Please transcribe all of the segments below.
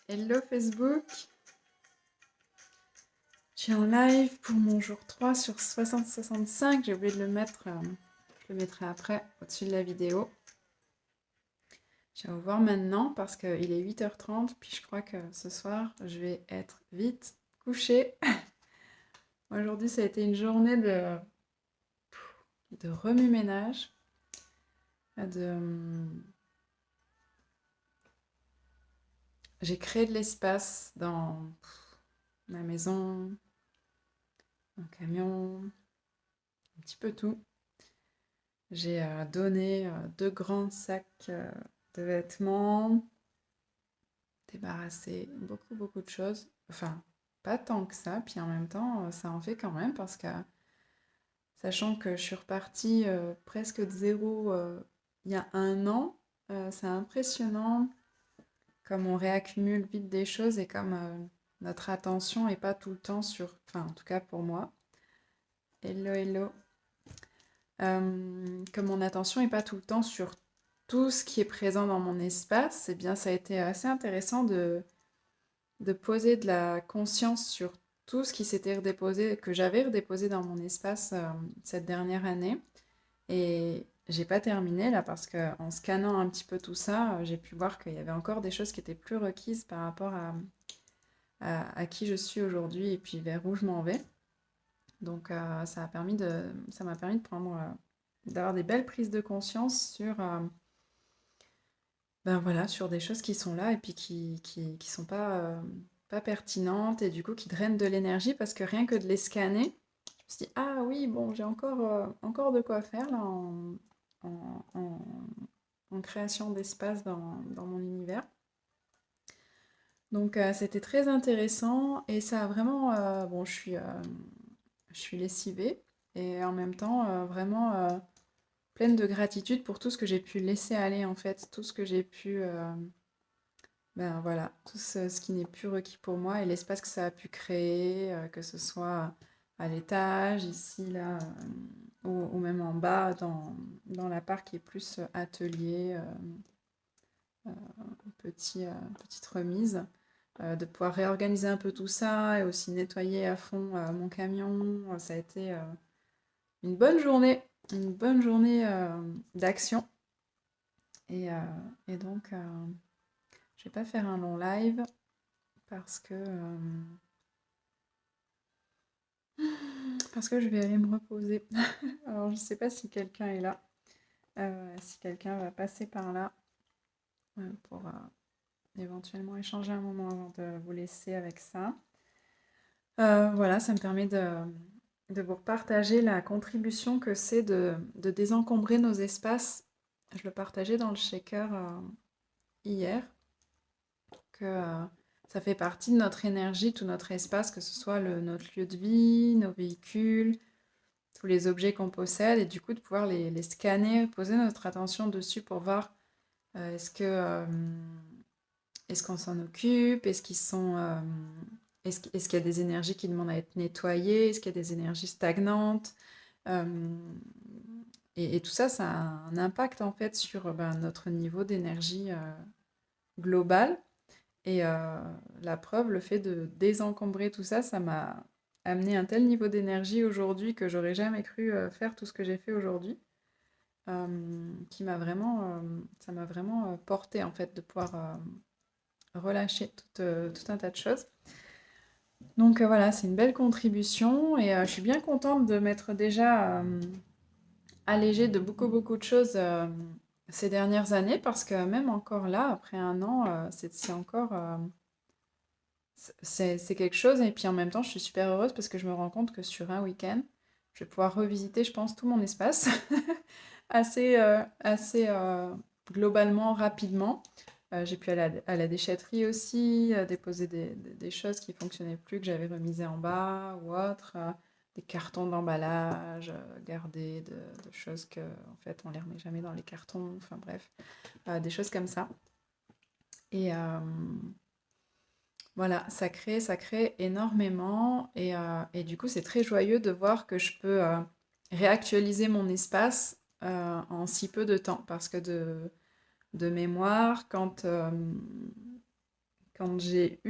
Hello Facebook, je suis en live pour mon jour 3 sur 60-65. J'ai oublié de le mettre, je le mettrai après au-dessus de la vidéo. Je vais vous voir maintenant parce qu'il est 8h30, puis je crois que ce soir je vais être vite couchée. Aujourd'hui ça a été une journée de remue-ménage, j'ai créé de l'espace dans ma maison, mon camion, un petit peu tout. J'ai donné 2 grands sacs de vêtements, débarrassé beaucoup de choses. Enfin, pas tant que ça, puis en même temps, ça en fait quand même parce que, sachant que je suis repartie presque de zéro il y a un an, c'est impressionnant comme on réaccumule vite des choses et comme notre attention n'est pas tout le temps sur... Enfin, en tout cas pour moi. Hello, hello. Comme mon attention n'est pas tout le temps sur tout ce qui est présent dans mon espace, eh bien, ça a été assez intéressant de poser de la conscience sur tout ce qui s'était redéposé, que j'avais redéposé dans mon espace cette dernière année. Et j'ai pas terminé là parce que en scannant un petit peu tout ça, j'ai pu voir qu'il y avait encore des choses qui étaient plus requises par rapport à qui je suis aujourd'hui et puis vers où je m'en vais. Donc ça m'a permis de prendre, d'avoir des belles prises de conscience sur, ben voilà, sur des choses qui sont là et puis qui sont pas pertinentes et du coup qui drainent de l'énergie parce que rien que de les scanner, je me suis dit, ah oui, bon, j'ai encore de quoi faire là en, en- en création d'espace dans mon univers. Donc c'était très intéressant et ça a vraiment, bon, je suis lessivée et en même temps vraiment pleine de gratitude pour tout ce que j'ai pu laisser aller en fait, tout ce que j'ai pu, ben voilà, tout ce qui n'est plus requis pour moi et l'espace que ça a pu créer, que ce soit à l'étage, ici, là, ou même en bas dans l'appart qui est plus atelier, petite remise, de pouvoir réorganiser un peu tout ça et aussi nettoyer à fond mon camion. Ça a été une bonne journée d'action. Et, euh, et donc, je vais pas faire un long live parce que je vais aller me reposer. Alors, je sais pas si quelqu'un est là, si quelqu'un va passer par là pour éventuellement échanger un moment avant de vous laisser avec ça. Voilà, ça me permet de vous partager la contribution que c'est de désencombrer nos espaces. Je le partageais dans le shaker hier, que ça fait partie de notre énergie, tout notre espace, que ce soit notre lieu de vie, nos véhicules, tous les objets qu'on possède, et du coup de pouvoir les scanner, poser notre attention dessus pour voir est-ce que est-ce qu'on s'en occupe, est-ce qu'il y a des énergies qui demandent à être nettoyées, est-ce qu'il y a des énergies stagnantes, euh, et tout ça, ça a un impact en fait sur ben, notre niveau d'énergie global. Et la preuve, le fait de désencombrer tout ça, ça m'a amené un tel niveau d'énergie aujourd'hui que j'aurais jamais cru faire tout ce que j'ai fait aujourd'hui. Ça m'a vraiment porté en fait de pouvoir relâcher tout un tas de choses. Donc voilà, c'est une belle contribution et je suis bien contente de m'être déjà allégée de beaucoup de choses ces dernières années parce que même encore là, après un an, c'est encore... c'est quelque chose, et puis en même temps, je suis super heureuse parce que je me rends compte que sur un week-end, je vais pouvoir revisiter, je pense, tout mon espace assez globalement, rapidement. J'ai pu aller à la déchetterie aussi, déposer des choses qui fonctionnaient plus, que j'avais remisées en bas ou autre, des cartons d'emballage, gardés de choses que, en fait, on les remet jamais dans les cartons, enfin bref, des choses comme ça. Et, voilà, ça crée énormément et du coup, c'est très joyeux de voir que je peux réactualiser mon espace en si peu de temps. Parce que de mémoire, Quand j'ai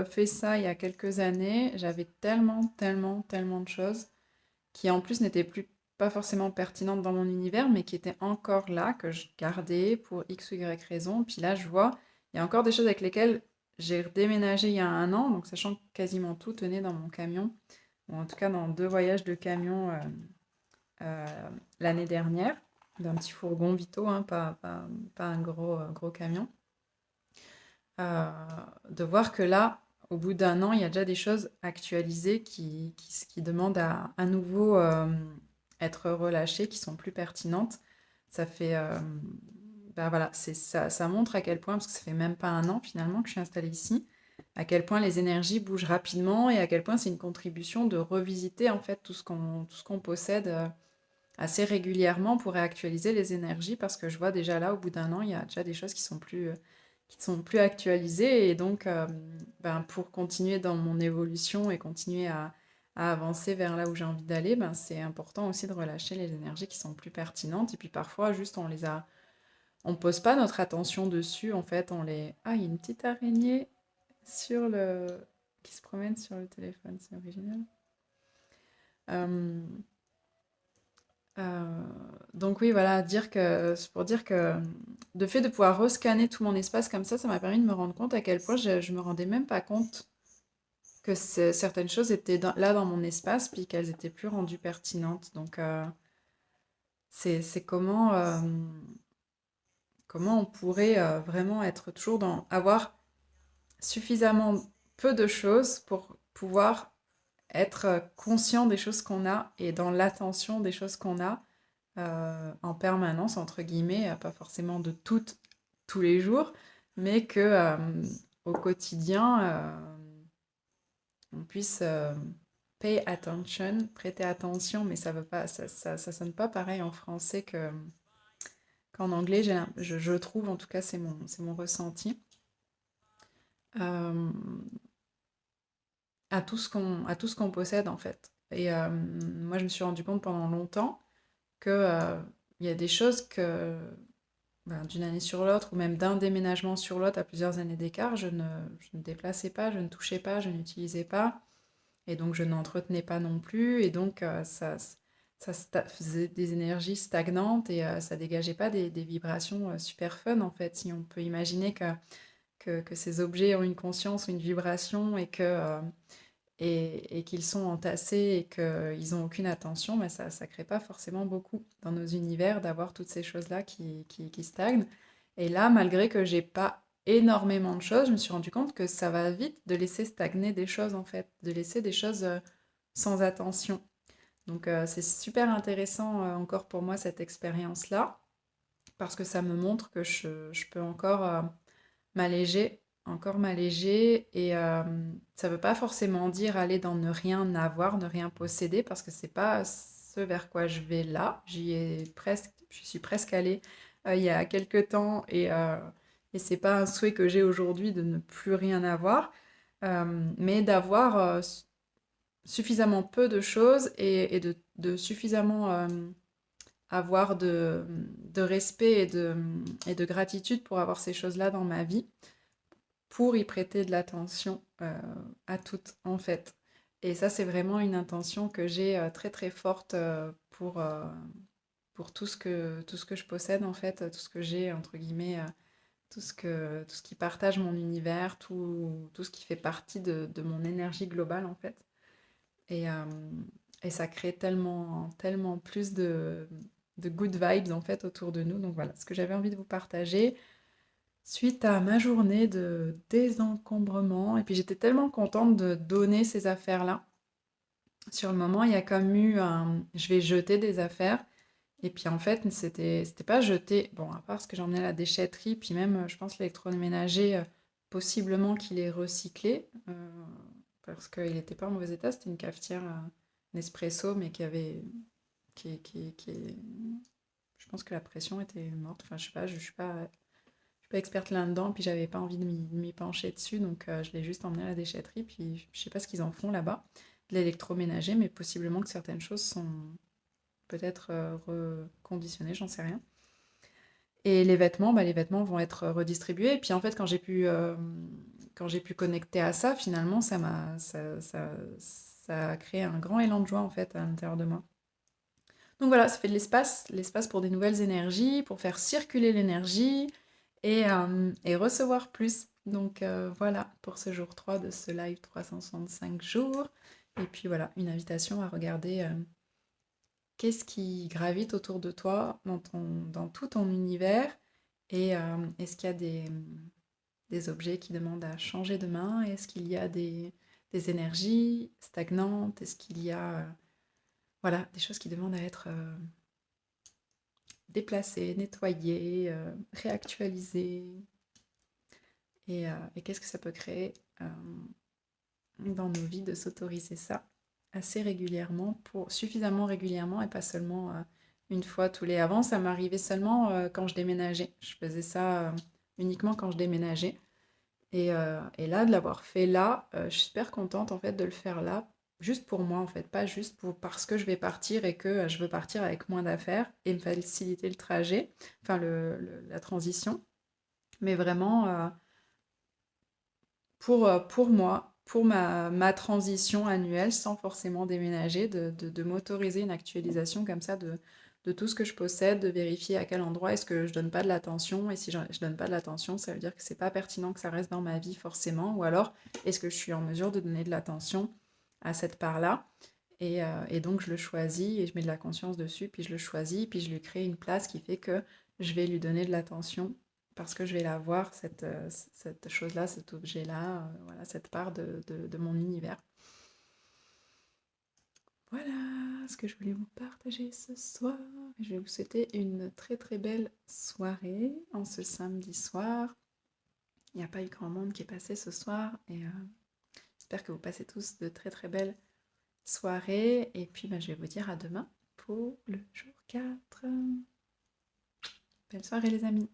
fait ça il y a quelques années, j'avais tellement, tellement, tellement de choses qui en plus n'étaient plus pas forcément pertinentes dans mon univers, mais qui étaient encore là, que je gardais pour X ou Y raison. Puis là, je vois, il y a encore des choses avec lesquelles j'ai déménagé il y a un an, donc sachant que quasiment tout tenait dans mon camion, ou en tout cas dans 2 voyages de camion l'année dernière, d'un petit fourgon Vito, hein, pas un gros camion. Euh, de voir que là, au bout d'un an, il y a déjà des choses actualisées qui demandent à nouveau être relâchées, qui sont plus pertinentes. Ça fait, ben voilà, ça montre à quel point, parce que ça fait même pas un an finalement que je suis installée ici, à quel point les énergies bougent rapidement et à quel point c'est une contribution de revisiter en fait tout ce qu'on possède assez régulièrement pour réactualiser les énergies, parce que je vois déjà là, au bout d'un an, il y a déjà des choses qui sont plus actualisées. Et donc, ben, pour continuer dans mon évolution et continuer à avancer vers là où j'ai envie d'aller, ben, c'est important aussi de relâcher les énergies qui sont plus pertinentes. Et puis parfois, juste, on pose pas notre attention dessus, en fait, Ah, il y a une petite araignée qui se promène sur le téléphone, c'est original. Euh, Euh, donc oui, voilà, c'est pour dire que le fait de pouvoir rescanner tout mon espace comme ça m'a permis de me rendre compte à quel point je me rendais même pas compte que certaines choses étaient là dans mon espace, puis qu'elles étaient plus rendues pertinentes. Donc c'est comment on pourrait vraiment être toujours avoir suffisamment peu de choses pour pouvoir être conscient des choses qu'on a et dans l'attention des choses qu'on a en permanence, entre guillemets, pas forcément de toutes, tous les jours, mais que au quotidien, on puisse pay attention, prêter attention, mais ça veut pas, ça sonne pas pareil en français qu'en anglais, je trouve, en tout cas, c'est mon ressenti, euh, à tout ce qu'on possède, en fait. Et moi, je me suis rendu compte pendant longtemps que il y a des choses que ben, d'une année sur l'autre, ou même d'un déménagement sur l'autre à plusieurs années d'écart, je ne déplaçais pas, je ne touchais pas, je n'utilisais pas, et donc je n'entretenais pas non plus, et donc faisait des énergies stagnantes, et ça dégageait pas des vibrations super fun, en fait. Si on peut imaginer que ces objets ont une conscience ou une vibration, et qu'ils sont entassés et qu'ils n'ont aucune attention, mais ça ne crée pas forcément beaucoup dans nos univers d'avoir toutes ces choses-là qui stagnent. Et là, malgré que j'ai pas énormément de choses, je me suis rendu compte que ça va vite de laisser stagner des choses, en fait, de laisser des choses sans attention. Donc c'est super intéressant encore pour moi cette expérience-là, parce que ça me montre que je peux encore m'alléger, et ça veut pas forcément dire aller dans ne rien avoir, ne rien posséder, parce que c'est pas ce vers quoi je vais là. Je suis presque allée il y a quelques temps, et c'est pas un souhait que j'ai aujourd'hui de ne plus rien avoir, mais d'avoir suffisamment peu de choses, et de suffisamment avoir de respect et de gratitude pour avoir ces choses-là dans ma vie, pour y prêter de l'attention à toutes, en fait. Et ça, c'est vraiment une intention que j'ai très très forte pour tout ce que je possède, en fait, tout ce que j'ai, entre guillemets, tout ce qui partage mon univers, tout ce qui fait partie de mon énergie globale, en fait. Et, euh, et ça crée tellement, tellement plus de good vibes, en fait, autour de nous. Donc voilà, ce que j'avais envie de vous partager. Suite à ma journée de désencombrement, et puis j'étais tellement contente de donner ces affaires-là. Sur le moment, il y a comme eu un je vais jeter des affaires, et puis en fait, c'était pas jeter, bon, à part ce que j'emmenais à la déchetterie, puis même, je pense l'électroménager, possiblement qu'il est recyclé, parce qu'il était pas en mauvais état. C'était une cafetière, Nespresso, mais qui je pense que la pression était morte. Enfin, je sais pas, je suis pas experte là-dedans, puis j'avais pas envie de m'y pencher dessus, donc je l'ai juste emmené à la déchetterie, puis je sais pas ce qu'ils en font là-bas, de l'électroménager, mais possiblement que certaines choses sont peut-être reconditionnées, j'en sais rien. Et les vêtements, bah, les vêtements vont être redistribués, et puis en fait, quand j'ai pu quand j'ai pu connecter à ça, finalement, ça a créé un grand élan de joie, en fait, à l'intérieur de moi. Donc voilà, ça fait de l'espace pour des nouvelles énergies, pour faire circuler l'énergie et recevoir plus. Donc voilà, pour ce jour 3 de ce live 365 jours. Et puis voilà, une invitation à regarder qu'est-ce qui gravite autour de toi, dans tout ton univers, et est-ce qu'il y a des objets qui demandent à changer de main? Est-ce qu'il y a des énergies stagnantes? Est-ce qu'il y a voilà, des choses qui demandent à être déplacées, nettoyées, réactualisées? Et qu'est-ce que ça peut créer dans nos vies de s'autoriser ça assez régulièrement, suffisamment régulièrement et pas seulement une fois tous les... Avant, ça m'arrivait seulement quand je déménageais. Je faisais ça uniquement quand je déménageais. Et là, de l'avoir fait là, je suis super contente en fait de le faire là, juste pour moi en fait, pas juste parce que je vais partir et que je veux partir avec moins d'affaires et me faciliter le trajet, enfin la transition, mais vraiment pour moi, pour ma transition annuelle, sans forcément déménager, de m'autoriser une actualisation comme ça de tout ce que je possède, de vérifier à quel endroit est-ce que je donne pas de l'attention, et si je donne pas de l'attention, ça veut dire que c'est pas pertinent que ça reste dans ma vie forcément, ou alors est-ce que je suis en mesure de donner de l'attention à cette part-là, et donc je le choisis, et je mets de la conscience dessus, puis je le choisis, puis je lui crée une place qui fait que je vais lui donner de l'attention parce que je vais la voir, cette chose-là, cet objet-là, voilà, cette part de mon univers. Voilà ce que je voulais vous partager ce soir. Je vais vous souhaiter une très très belle soirée en ce samedi soir. Il n'y a pas eu grand monde qui est passé ce soir, et j'espère que vous passez tous de très très belles soirées. Et puis je vais vous dire à demain pour le jour 4. Belle soirée les amis.